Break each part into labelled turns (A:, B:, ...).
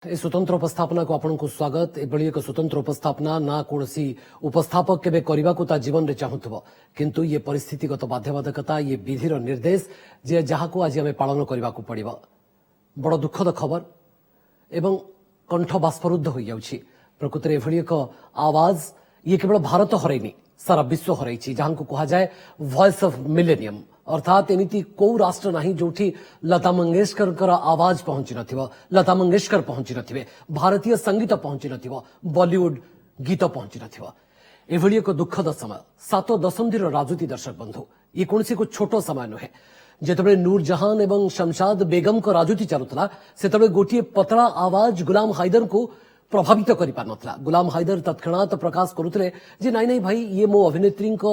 A: ए स्वतंत्र उपस्थापना को आपन को स्वागत एभली एक स्वतंत्र उपस्थापना ना कोनसी उपस्थापक केबे करबा को ता जीवन रे चाहुथबो किंतु ये परिस्थितिगत बाध्यबाधकता ये विधिर निर्देश जे जहा को आज हमें पालन करबा को पड़िबो बड़ दुखद खबर एवं कंठ बाष्परुद्ध हो जाउछि प्रकृति एभली एक आवाज ये केवल भारत हरैनी सारा विश्व हरैछि जहां को कहा जाए वॉइस ऑफ मिलेनियम अर्थात एमिति को राष्ट्र नहीं जोठी लता मंगेशकर आवाज पहुंची नथिबो लता मंगेशकर पहुंची नथिबे भारतीय संगीत पहुंची नथिबो बॉलीवुड गीत पहुंची नथिबो एभली एक दुखद समय 7 दशंधिर राजनीति दर्शक बंधु ये कौन को छोट समय नुहे जेतबे नूरजहान एवं शमशाद बेगम को राजनीति चलुतला सेतबे गोटिए पतला आवाज गुलाम हायदर को प्रभावित करि पार नथला गुलाम हायदर तत्क्षणात प्रकाश करुतले जे नाइ नाइ भाई ये मो अभिनेत्री को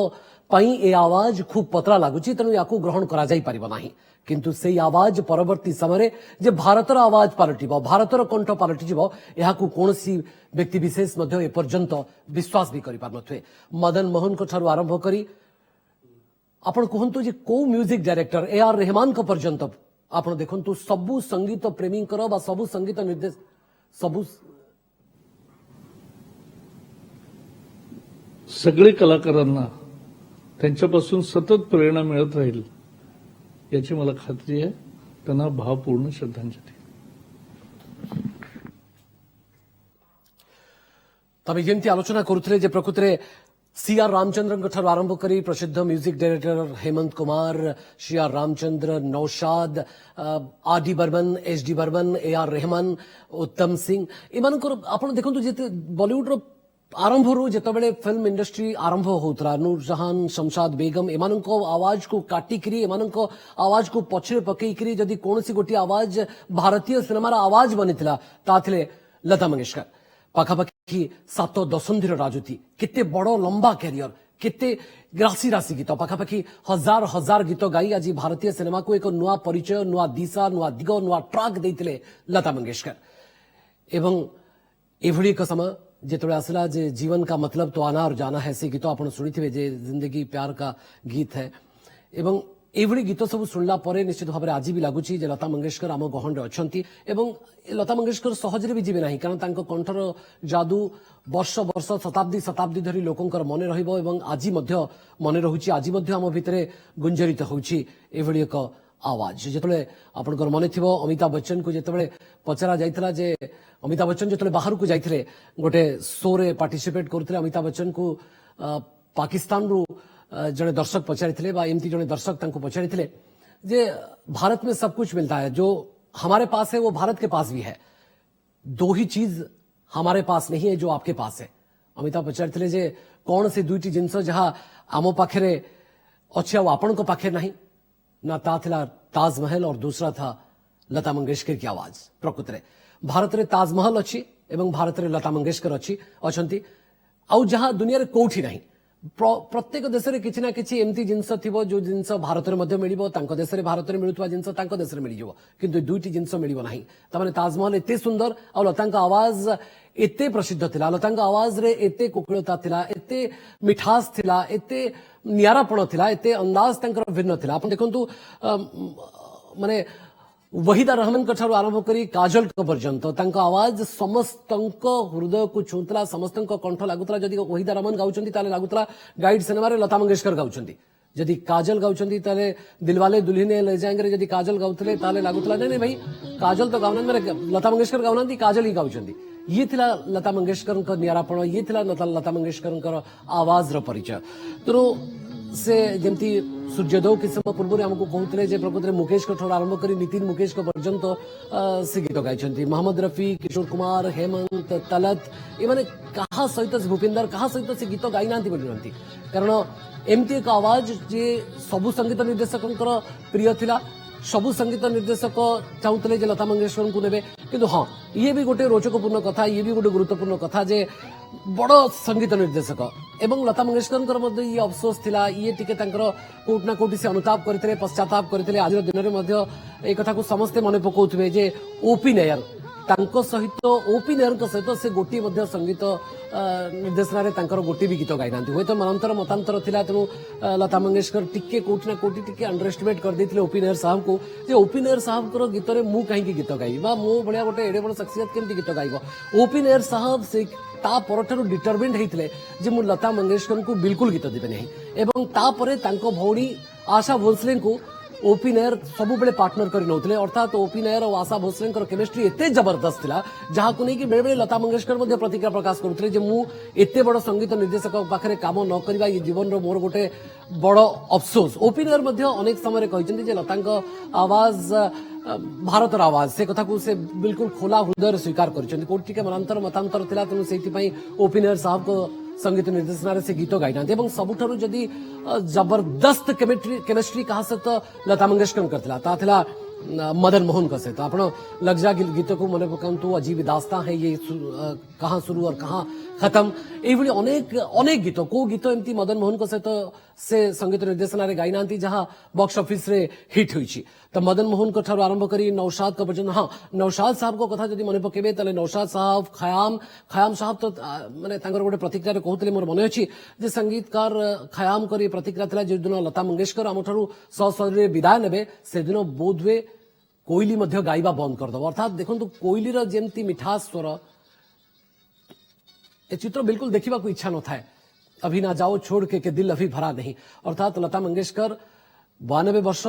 A: पई ए आवाज खूब पतला लागुची तेणु याकू ग्रहण करा जाई परिबो नाही किंतु सेई आवाज परवर्ती समय जे भारतर आवाज पालटिबो भारतर कंठ पालटिबो याकू कोनसी व्यक्ति विशेष मध्ये ए पर्यंत विश्वास भी करि पार नथवे मदन मोहन को ठारू आरंभ करी आपण कहंतु जे को म्यूजिक डायरेक्टर ए आर रहमान को पर्यंत आपण देखंतु सबु संगीत प्रेमी करो बा सबु संगीत निर्देश सबु
B: सगळे कलाकारांना त्यांच्यापासून सतत प्रेरणा मिळत राहील याची मला खात्री आहे त्यांना भावपूर्ण श्रद्धांजली
A: तबे जेमती आलोचना करुथले जे प्रकृतरे सीआर रामचंद्रन ठारू आरंभ करी प्रसिद्ध music director Hemant Kumar C R Ramchandra Naushad R D Burman S D Burman A R Rahman Uttam Singh एमानकर आपण देखंतु जे बॉलीवुड रो आरंभ रू जेतबेले फिल्म इंडस्ट्री आरंभ होतरा नूरजहान शमशाद बेगम एमानको आवाज को काटिकरी एमानको आवाज को पछरे पकईकरी जदि कोनसी गोटी आवाज भारतीय सिनेमार आवाज बनिथिला ताथिले लता मंगेशकर पाखापाखि 7 दशंधिर राजनीति केते बड़ लंबा कैरियर केते राशि राशि गीत पाखापाखि हजार हजार गीत गाई आज भारतीय सिनेमा को एक नुआ परिचय नुआ दिशा नुआ दिग नुआ ट्रैक देइथिले लता मंगेशकर एवं एभली एक समय जेतबे आसला जे जीवन का मतलब तो आना और जाना है से गीत आपण सुनिथिबे जे जिंदगी प्यार का गीत है एवं एभली गीत सब सुनला परे निश्चित भाव आज भी लगुच लता मंगेशकर आम गहन रे अछंती एवं लता मंगेशकर सहजरे भी जीवे नाही कारण तांको कंठर जादू वर्ष वर्ष शताब्दी शताब्दी धरी लोकंकर मने रहिबो एवं आज मध्य मने रहुची आज मध्य आम भितरे गुंजरित होउची एभली एक आवाज जेतबे आपनकर मने थिबो अमिताभ बच्चन को जेतबे पचरा जाइतला जे अमिताभ बच्चन जेतबे बाहर को जाइथिले गोटे शो रे पार्टिसिपेट करथिले अमिताभ बच्चन को पाकिस्तान रु जने दर्शक पचारिथिले बा एमती जने दर्शक तांको पचारिथिले जे भारत में सब कुछ मिलता है जो हमारे पास है वो भारत के पास भी है दो ही चीज हमारे पास नहीं है जो आपके पास है अमिताभ पचारिथिले जे कौन से दुईटी जिंस जहां आमो पाखरे अच्छे आपण को पाखे नहीं ना ता थिला ताजमहल और दूसरा था लता मंगेशकर की आवाज प्रकृतरे भारत रे ताजमहल अच्छी एवं भारत रे लता मंगेशकर अच्छी अछंती आउ जहां दुनिया रे कोठी नहीं प्रत्येक देश रे किछि ना किछि एमती जिंस थिबो जो जिंस भारत रे मध्ये मिलिबो तांको देश रे भारत रे मिलुतवा जिंस तांको देश रे मिलिजो किंतु दुईटी जिंस मिलिबो नाही त माने ताजमहल एते सुंदर आ लतांका आवाज एते प्रसिद्ध थिला लतांका आवाज रे एते कोकिलता थिला एते मिठास थिला एते नियारापण थिला एते अंदाज तांकर भिन्न थिला आपण देखंतु माने वहीदा रहमान ठारू आरंभ करी काजल पर्यंत तांका आवाज समस्त हृदय को छुंतला समस्त कंठ लागुतला जदि वहीदा रहमान गाउचंती ताले लागुतला गाइड सिनेमा रे लता मंगेशकर गाउचंती जदि काजल गाउचंती ताले दिलवाले दुल्हनिया ले जाएंगे जदि काजल गाउतले ताले लागुतला नहीं भाई काजल तो गाउना मेरे लता मंगेशकर गाउना काजल ही गाउचंती ये थिला लता मंगेशकर नियारापण ये थिला लता मंगेशकर आवाज रो परिचय तो से जमती सूर्योदय के समय पूर्व आमको कहते जे प्रकृति मुकेश ठार आरंभ कर नितिन मुकेश पर्यंत से गीत गाई मोहम्मद रफी किशोर कुमार हेमंत तलत ये क्या सहित भूपिंदर क्या सहित से गीत गाई ना कारण एमती एक आवाज जे सबु संगीत निर्देशक प्रिय थिला सबु संगीत निर्देशक चाहूले लता मंगेशकर को नेबे किंतु हाँ ये भी गोटे रोचकपूर्ण कथा ये भी गोटे गुरुत्वपूर्ण कथा जे बड़ संगीत निर्देशक एवं लता मंगेशकर मध्य ये अफसोस थिला ये टिके कोट ना कोटी से अनुताप करते पश्चाताप करते आज दिन में एक कथा को समस्ते मन पकाउथिबे जे ओपी नयर तांको सहित ओपी नायर सहित से गोटी मध्य संगीत निर्देशना रे तांकर गोटी भी गीत गाई नांती हुए तो मनंतर मतांतर थिला तेणु लता मंगेशकर टिके कोठी ना कोठी टिके अंडर एस्टिमेट कर देथिले ओपी नायर साहब को जे ओपी नायर साहब को गीत रे मु काहे गीत गाई बा मो बढिया गोटे एडे बड़ शख्सियत केमती गीत गाइबो ओपी नायर साहब से ता परठारु डिटरमिन्ड हेइथिले जे मु लता मंगेशकर को बिल्कुल गीत देबे नहीं एवं ता परे तांको भौणी आशा भोसले को ओपी नायर सब बेले पार्टनर कर नौथिले अर्थात ओपी नायर और आशा भोसले केमिस्ट्री एते जबरदस्त थिला जहाँ को नहीं कि बेले बेले लता मंगेशकर मध्ये प्रतिक्रिया प्रकाश करुथिले जे मु एते बड़ संगीत निर्देशक पाखरे काम न करिबा ये जीवन रो मोर गोटे बड़ अफसोस ओपी नायर मध्ये अनेक समय कहिसेंती जे लतांको आवाज भारतर आवाज से कथा को से बिल्कुल खोला हृदय स्वीकार कर कोटी के मनांतर मतांतर थिला तेणु से ओपी नायर साहब को संगीत निर्देशना से गीत गाई नांती एवं सबुठारु जदि जबरदस्त केमिस्ट्री कहा सहित लता मंगेशकर करथिला ता थिला मदन मोहन का सहित आपण लग जा गीत को मन पकांतु अजीब दास्तां है ये कहाँ शुरू और कहाँ खत्म एभली अनेक अनेक गीत को गीत एमती मदन मोहन को सहित से संगीत निर्देशना रे गाई नांती जहाँ बॉक्स ऑफिस रे हिट होईची तो मदन मोहन को ठार आरंभ करी नौशाद का पर्यंत हाँ नौशाद साहब को कथा जदि मन पकेबे तले नौशाद साहब खयाम साहब तो माने तांकर गोटे प्रतिक्रिया रे कहउतले मोर मन अछि जे संगीतकार खयाम करी प्रतिक्रिया थिला जे दिन लता मंगेशकर आमठारु सशरीर विदाय नेबे से दिन बोधवे कोइली मध्य गाइबा बंद कर दब अर्थात देखंतु कोइली रो जेमती मिठास स्वर ए चित्र बिल्कुल देखिबा को इच्छा न थाए अभी ना जाओ छोड़ के दिल अभी भरा नहीं अर्थात लता मंगेशकर 92 वर्ष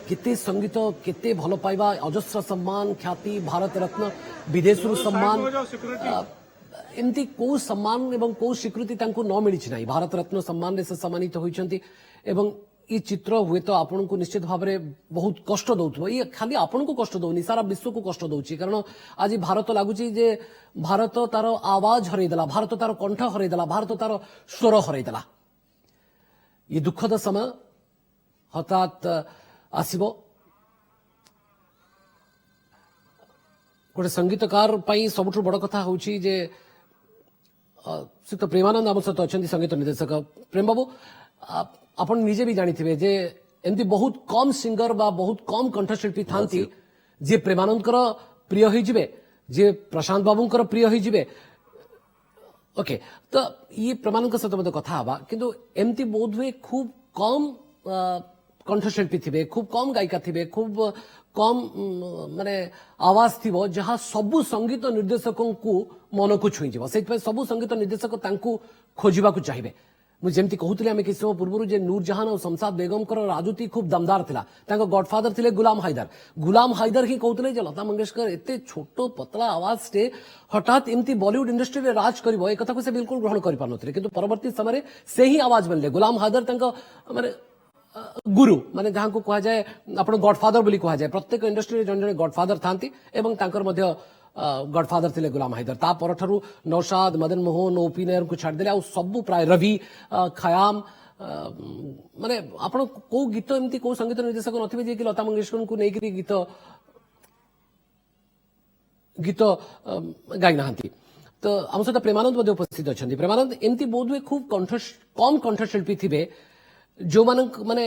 A: केते संगीत केते भल पाइबा अजस्र सम्मान ख्याति भारत रत्न विदेश सम्मान एमती को सम्मान एवं को स्वीकृति तांको न मिली नहीं भारत रत्न सम्मान रे से सम्मानित होइछंती एवं ये चित्र हुए तो आपण को निश्चित भाव में बहुत कष्ट दौथबो ये खाली आपण को कष्ट दौनी सारा विश्व को कष्ट दौची कारण आज भारत लागुची जे भारत तार आवाज हरईदेला भारत तार कंठ हरईदेला भारत तार स्वर हरईदेला ये दुखद समय हठात आसीबो गोटे संगीतकार पाई सबुठु बड़ कथा होची जे श्रीयुक्त प्रेमानंद आम सहित अच्छा संगीत निर्देशक प्रेम बाबू आपण निजे भी जानी जे एमती बहुत कम सिंगर बा बहुत कम कंठशिल्पी थांती जे प्रेमानंदकर प्रिय होइजिबे जे प्रशांत बाबूंकर प्रिय होइजिबे ओके तो ये प्रेमानंद सहित मते कथा हवा किंतु एमती बोध हुए खूब कम कंठशिल्पी थिबे खूब कम गायिका थिबे खूब कम माने आवाज थिबो जहाँ सबु संगीत निर्देशकों को मन को छुईजिबो सेति सबु संगीत निर्देशक तांकू खोजिबा को चाहिए मुझे जमती कहूली आम किसी समय पूर्व जे नूरजहान और शमशाद बेगम राजूती खूब दमदार थिला तांको गॉडफादर थिले गुलाम हायदर ही कहते जे लता मंगेशकर एते छोटो पतला आवाज से हठात एमती बॉलीवुड इंडस्ट्री रे राज करिवो ए कथा को से बिल्कुल ग्रहण करि पारनथिले किंतु परवर्ती समय से ही आवाज बनले गुलाम हायदर तांको माने गुरु माने जहाँ को कहा जाए आपण गॉडफादर बोली कहा जाए प्रत्येक इंडस्ट्री रे जन जन गॉडफादर थांती एवं तांकर मध्य गॉडफादर थिले गुलाम हायदर ता परठारु नौशाद मदन मोहन ओपी नायर को छाड़ देले आ सब प्राय रवि खयाम माने आपण को गीत एमती को संगीत निर्देशक नथिबे जे कि लता मंगेशकर को नेकरी गीत गाई नांती तो आम सहित प्रेमानंद मध्य उपस्थित अच्छा प्रेमानंद एमती बोध हुए खूब कम कंठशिल्पी थिबे जो माने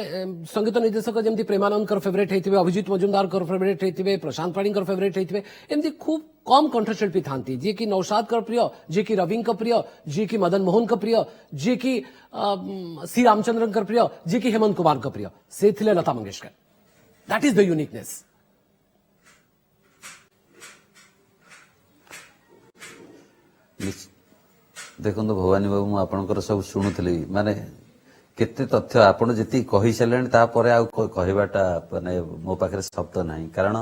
A: संगीत निर्देशक जमती प्रेमानंद कर फेवरेट होते अभिजीत मजुमदार कर फेवरेट होते प्रशांत पाणी कर फेवरेट होते एमती खूब कम कंठशिल्पी थांती जे कि नौशाद कर प्रिय जे कि रवि का प्रिय जे कि मदन मोहन का प्रिय जे कि सी रामचंद्रन कर प्रिय जे कि हेमंत कुमार का प्रिय से थिले Lata Mangeshkar that is the uniqueness
C: देखो भवानी बाबू मु आपणकर सब शुणुली माने केते तथ्य आपण जति कहि सारे तापर आ कहवाटा माने मो पाखे शब्द नहीं कारण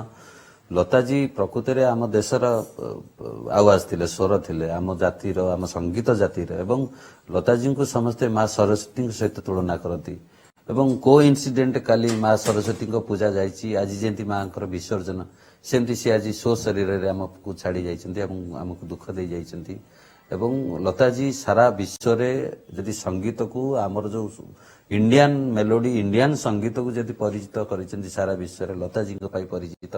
C: लताजी प्रकृति रे आम देशर आवाज थिले स्वर थिले आम जातिर आम संगीत जातिर एवं लताजी को समस्ते माँ सरस्वती सहित तुलना करती एवं को इनसीडेंट काली माँ सरस्वती को पूजा जाइए आज जमी माँ विसर्जन सेमती सी आज स्व शरीर आमको छाड़ी जाइए आमको दुख दे जाइए एवं लताजी सारा विश्व रे यदि संगीत को आमर जो इंडियन मेलोडी इंडियन संगीत को यदि परिचित कर सारा विश्व रे लताजी परिचित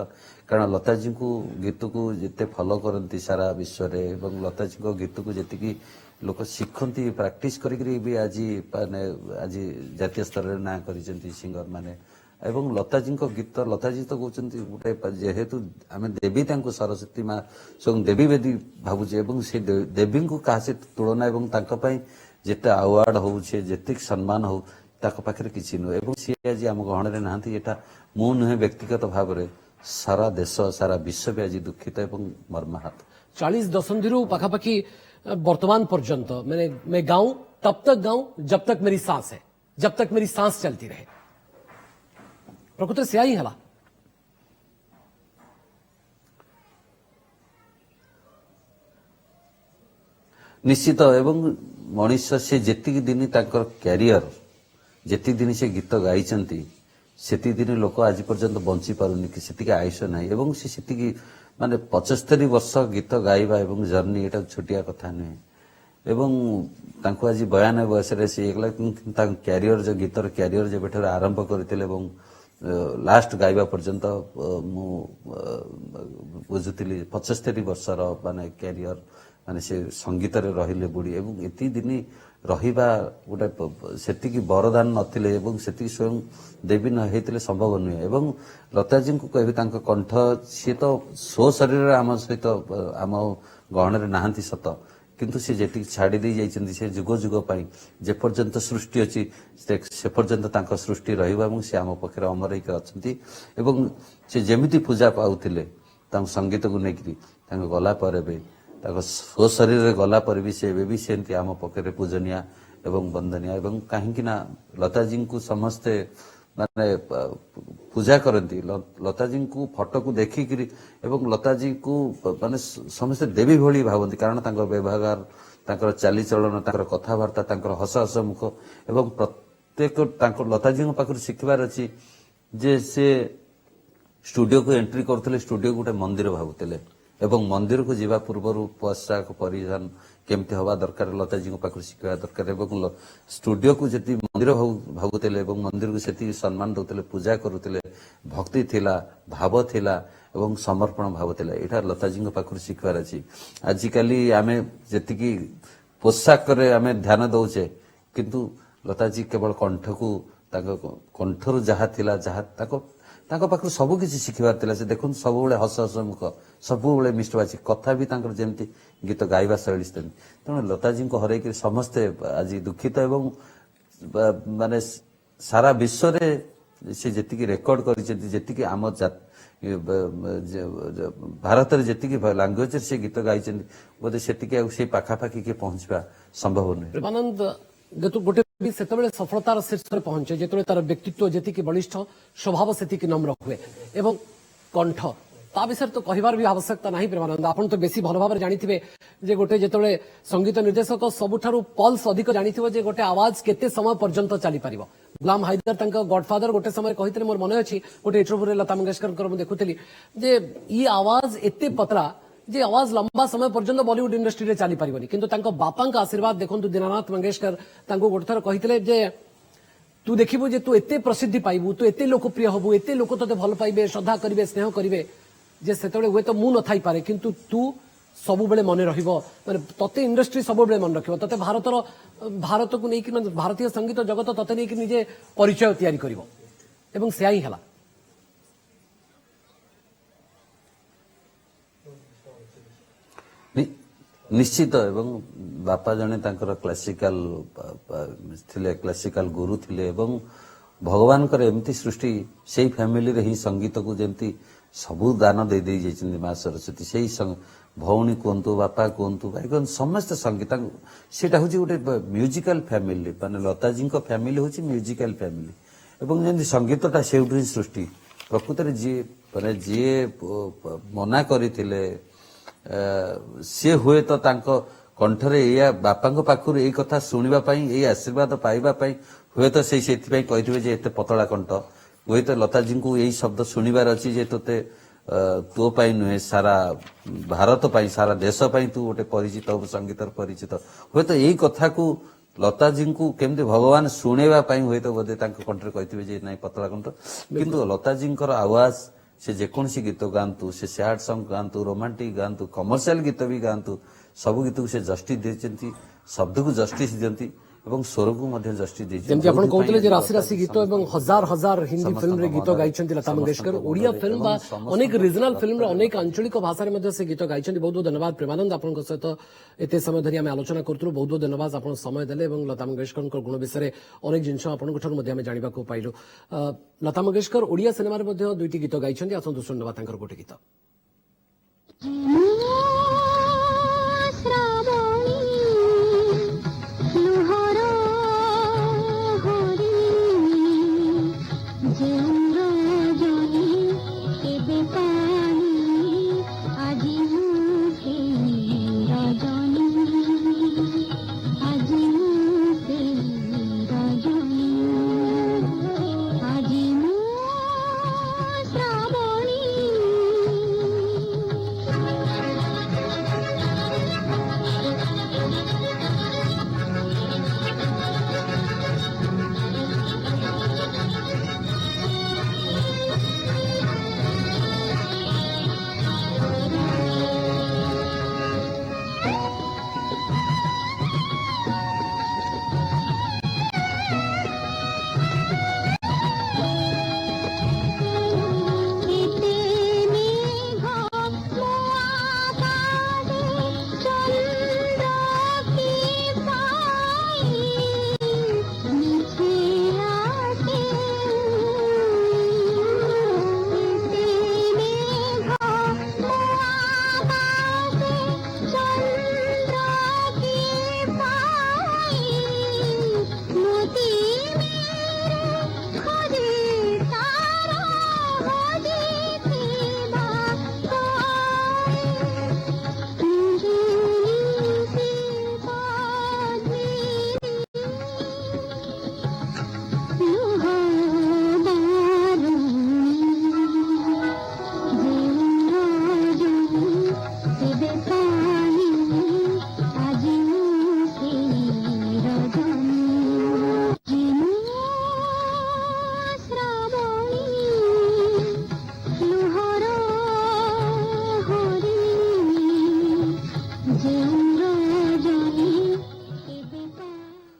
C: कारण लताजी को गीत को जिते फॉलो करती सारा विश्व रे एवं लताजी को गीत को जी लोक शिखती प्रैक्टिस करी भी आज माने आज जातीय स्तर रे ना कर सिंगर माने ଏବଂ ଲତାଜୀଙ୍କ ଗୀତ ଲତାଜୀ ତ କହୁଛନ୍ତି ଗୋଟେ ଯେହେତୁ ଆମେ ଦେବୀ ତାଙ୍କୁ ସରସ୍ୱତୀ ମା ସ୍ୱୟଂ ଦେବୀ ବେଦୀ ଭାବୁଛେ ଏବଂ ସେ ଦେବୀଙ୍କୁ କାହା ସହିତ ତୁଳନା ଏବଂ ତାଙ୍କ ପାଇଁ ଯେତେ ଆୱାର୍ଡ ହଉଛି ଯେତିକି ସମ୍ମାନ ହଉ ତାଙ୍କ ପାଖରେ କିଛି ନୁହେଁ ଏବଂ ସିଏ ଆଜି ଆମ ଗହଣରେ ନାହାନ୍ତି। ଏଟା ମୁଁ ନୁହେଁ ବ୍ୟକ୍ତିଗତ ଭାବରେ ସାରା ଦେଶ ସାରା ବିଶ୍ୱ ବି ଆଜି ଦୁଃଖିତ ଏବଂ ମର୍ମାହତ।
A: 40 दशंधिरू पाखापाखि वर्तमान पर्यंत मैं गाऊं तब तक गाऊं जब तक मेरी सांस है, जब तक मेरी सांस चलती रहे। प्रकृति से ही हला
C: निश्चित एवं मनीष से जेतिकी दिन ताकर कैरियर जेति दिन से गीत गाइचंती सेति दिन लोक आज पर्यंत बंची पारुनी कि सेतिकी आयुष नाही एवं से सेतिकी माने 75 वर्ष गीत गाइबा एवं जर्नी एटा छोटिया कथा नहीं एवं तांको आज 92 वर्ष रे से एकला कैरियर जो गीतर कैरियर जे बेठर आरंभ करथिले एवं लास्ट गाइबा पर्यंत मु बुझुतिली 75 वर्षर माने कैरियर माने से संगीत रे रहिले बुढ़ी एवं एति दिन रहिबा गोटे सेतिकी वरदान नथिले एवं सेतिकी स्वयं देवी न हेतिले संभव नुहे एवं लताजी को कहबे तांको कंठ सी तो सो शरीर आम सहित आम गहन रे नाहंती सत किंतु से जेति छाड़ी दे जाइछन्ती से जुग जुग पई जे पर्यंत सृष्टि अछि से पर्यंत तांको सृष्टि रहिबा एवं से आम पखरे अमर होइक अछन्ती एवं से जेमिति पूजा पाउथिले तांको संगीत को नेकरी तांको गला पर बे ताको स्व शरीर रे गला पर भी से भी सेंती आम पखरे पूजनिया एवं वंदनिया एवं काहेकि ना लताजी को समस्ते माने पूजा करती लताजी को फोटो को देखिकी एवं लताजी को माने समस्त देवी भली भावती कारण तांकर व्यवहार तांकर चालीचलन तांकर कथाबार्ता तांकर हस हस मुख एवं प्रत्येक तांकर लताजी पाखर शिखबार अछि जे से स्टूडियो को एंट्री करथिले स्टूडियो गोटे मंदिर भावुतिले एवं मंदिर को जीवा पूर्व पोशाक परिधान केमती हवा दरकार लताजी पाखर शिखा दरकार एवं स्टूडियो को जी मंदिर भावुले एवं मंदिर को सेती सम्मान दौले पूजा करुले भक्ति थिला भाव थिला एवं समर्पण भाव थिला एटा लताजी पाखर शिखबार अछि आजिकाली आमे जेतिकी पोशाक रे आमे ध्यान दउचे किंतु लताजी केवल कंठ को कंठर जहा थिला जहा ताको पाखर सब किसी शिखबार थिला से देखुन सब बेले हस हस मुख सब बेले मिष्टवाची कथा भी तांकर जेमती गीत गाइबा शैली तेणु लताजी को हरई समस्ते आज दुखित एवं माने सारा विश्व रे से जेतिकी रेकर्ड करिसेंती आम भारत रे जेतिकी लैंग्वेज से गीत गाइसेंती बोधे सेतिकी से पाखापाखि के पहुंचबा संभव नहीं।
A: प्रेमानंद गोटे सेतबेले सफलतार शीर्ष रे पहुंचे जेतबेले तार व्यक्तित्व जेतिकी बलिष्ठ स्वभाव सेतिकी नम्र हुए एवं कंठ ता विषय तो कहिबार भी आवश्यकता नहीं। प्रेमानंद आपण तो बेसी भल भाव जानिथिबे जे गोटे जेतबेले संगीत निर्देशक सबुठारु पल्स अधिक जानिथिबो जे गोटे आवाज केते समय पर्यंत चली परिबो। गुलाम हायदर तांका गॉडफादर गोटे समय कहितले मोर मन अछि गोटे इंटरव्यू रे लता मंगेशकर कर म देखुतली जे ई आवाज एते पतला जे आवाज लंबा समय पर्यंत बॉलीवुड इंडस्ट्री रे चली परिबनी किंतु तांका बापांका आशीर्वाद देखंतु दीनानाथ मंगेशकर तांको गोटे थर कहितले जे तू देखिबो जे तू एते प्रसिद्धि पाइबू तू एते लोकप्रिय हबू एते लोक तते भल पाइबे श्रद्धा करिवे स्नेह करिवे जे सेतबेले हुए तो मु न थाई पारे किंतु तू सब बेले मन रहिबो माने तते इंडस्ट्री सब बेले मन रखिबो तते भारत को नेकी भारतीय संगीत जगत तते नेकी निजे परिचय तैयारी करिवो एवं सेया ही हला।
C: निश्चित एवं बापा जने तांकर क्लासिकल थिले क्लासिकल गुरु थिले एवं भगवान कर एमती सृष्टि सेही फैमिली रे ही संगीत को जेमती सबु दान दे दे जाइछन्ती मां सरस्वती सेही भौणी कोंतु बापा कोंतु भाई कोन समस्त संगीत सेटा होची गोटे म्यूजिकल फैमिली माने लताजी को फैमिली होची म्यूजिकल फैमिली एवं जेमती संगीतटा सेउठी सृष्टि प्रकृति रे जी माने जी मना करिथिले सी हुए तो तांको कंठरे या बापांको पाखुर एई कथा सुनिबा पई एई आशीर्वाद पाइबा पई हुए तो से सेति पई कहिथिबे जे एते पतला कंठ हुए तो लताजी को एई शब्द सुनिबार अछि जे तोते तो पई नुहे सारा भारत पई सारा देश पई तू गोटे परिचित हो संगीतर परिचित हुए तो एई कथा को लताजी को केमते भगवान सुनेबा पई हुए तो बोधे तांको कंठरे कहिथिबे जे नै पतला कंठ किंतु लताजी को आवाज से जेकोसी गीत गांतु से सैड सॉन्ग गांतु रोमांटिक गांतु कमर्शियल गीत भी गांतु सब गीत को से जस्टिस देचंती शब्द को जस्टिस दियंती ଏବଂ ସ୍ୱରକୁ ମଧ୍ୟ ଜଷ୍ଟିସ୍ ଦେଇଛନ୍ତି
A: ଯେମିତି ଆପଣ
C: ଯୋଉଥିପାଇଁ
A: କହୁଥିଲେ ଯେ
C: ଆଜି
A: ରାଶି ରାଶି ଗୀତ ଏବଂ ହଜାର ହଜାର ହିନ୍ଦୀ ଫିଲ୍ମରେ ଗୀତ ଗାଇଛନ୍ତି ଲତା ମଙ୍ଗେଶକର ଓଡ଼ିଆ ଫିଲ୍ମ ବା ଅନେକ ରିଜନାଲ ଫିଲ୍ମରେ ଅନେକ ଆଞ୍ଚଳିକ ଭାଷାରେ ମଧ୍ୟ ସେ ଗୀତ ଗାଇଛନ୍ତି ବହୁତ ବହୁତ ଧନ୍ୟବାଦ ପ୍ରେମାନନ୍ଦ ଆପଣଙ୍କ ସହିତ ଏତେ ସମୟ ଧରି ଆମେ ଆଲୋଚନା କରୁଥିଲୁ ବହୁତ ବହୁତ ଧନ୍ୟବାଦ ଆପଣ ସମୟ ଦେଲେ ଏବଂ ଲତା ମଙ୍ଗେଶକରଙ୍କ ଗୁଣ ବିଷୟରେ ଅନେକ ଜିନିଷ ଆପଣଙ୍କ ଠାରୁ ମଧ୍ୟ ଆମେ ଜାଣିବାକୁ ପାଇଲୁ ଲତା ମଙ୍ଗେଶକର ଓଡ଼ିଆ ସିନେମାରେ ମଧ୍ୟ ଦୁଇଟି ଗୀତ ଗାଇଛନ୍ତି ଆସନ୍ତୁ ଶୁଣିବା ତାଙ୍କର ଗୋଟେ ଗୀତ